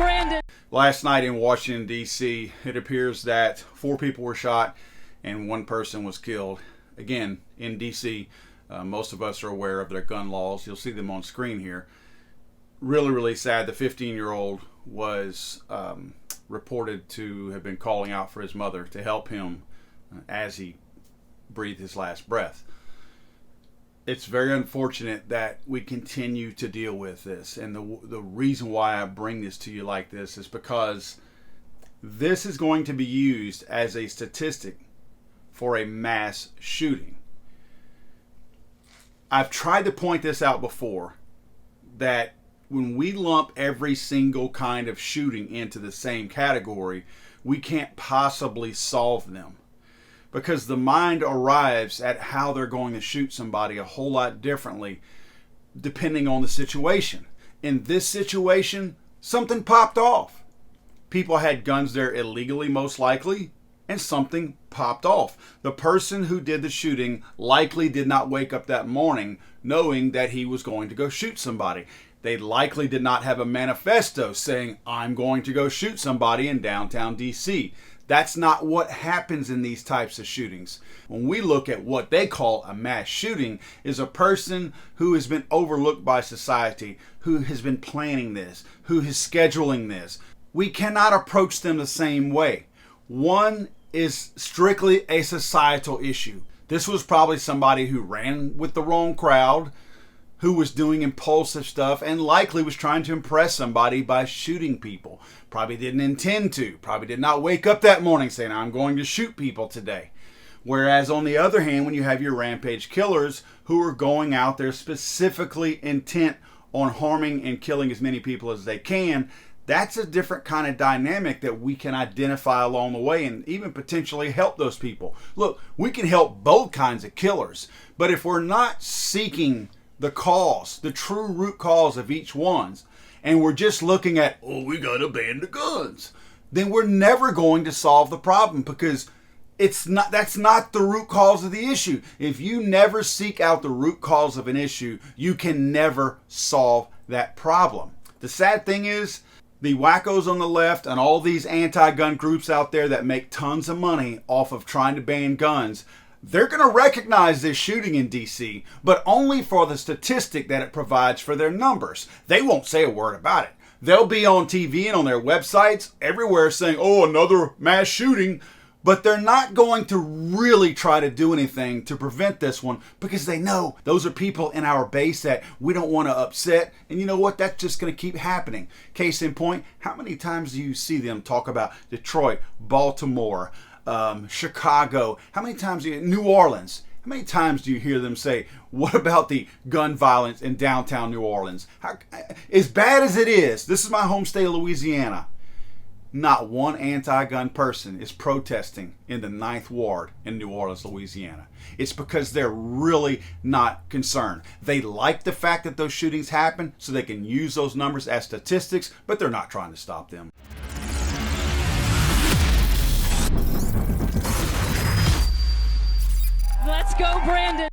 Brandon. Last night in Washington, D.C., it appears that 4 people were shot and 1 person was killed. Again, in D.C., most of us are aware of their gun laws. You'll see them on screen here. Really, really sad. The 15-year-old was reported to have been calling out for his mother to help him as he breathed his last breath. It's very unfortunate that we continue to deal with this, and the reason why I bring this to you like this is because this is going to be used as a statistic for a mass shooting. I've tried to point this out before, that when we lump every single kind of shooting into the same category, we can't possibly solve them. Because the mind arrives at how they're going to shoot somebody a whole lot differently depending on the situation. In this situation, something popped off. People had guns there illegally, most likely, and something popped off. The person who did the shooting likely did not wake up that morning knowing that he was going to go shoot somebody. They likely did not have a manifesto saying, I'm going to go shoot somebody in downtown D.C. That's not what happens in these types of shootings. When we look at what they call a mass shooting, is a person who has been overlooked by society, who has been planning this, who is scheduling this. We cannot approach them the same way. One is strictly a societal issue. This was probably somebody who ran with the wrong crowd, who was doing impulsive stuff, and likely was trying to impress somebody by shooting people. Probably didn't intend to. Probably did not wake up that morning saying, I'm going to shoot people today. Whereas on the other hand, when you have your rampage killers who are going out there specifically intent on harming and killing as many people as they can, that's a different kind of dynamic that we can identify along the way and even potentially help those people. Look, we can help both kinds of killers, but if we're not seeking the cause, the true root cause of each one's, and we're just looking at, oh, we got to ban the guns, then we're never going to solve the problem, because that's not the root cause of the issue. If you never seek out the root cause of an issue, you can never solve that problem. The sad thing is, the wackos on the left and all these anti-gun groups out there that make tons of money off of trying to ban guns, they're going to recognize this shooting in D.C., but only for the statistic that it provides for their numbers. They won't say a word about it. They'll be on TV and on their websites everywhere saying, oh, another mass shooting, but they're not going to really try to do anything to prevent this one, because they know those are people in our base that we don't want to upset. And you know what? That's just going to keep happening. Case in point, how many times do you see them talk about Detroit, Baltimore, Chicago? How many times New Orleans? How many times do you hear them say, what about the gun violence in downtown New Orleans? As bad as it is, this is my home state of Louisiana. Not one anti-gun person is protesting in the 9th Ward in New Orleans, Louisiana. It's because they're really not concerned. They like the fact that those shootings happen so they can use those numbers as statistics, but they're not trying to stop them. Let's go, Brandon.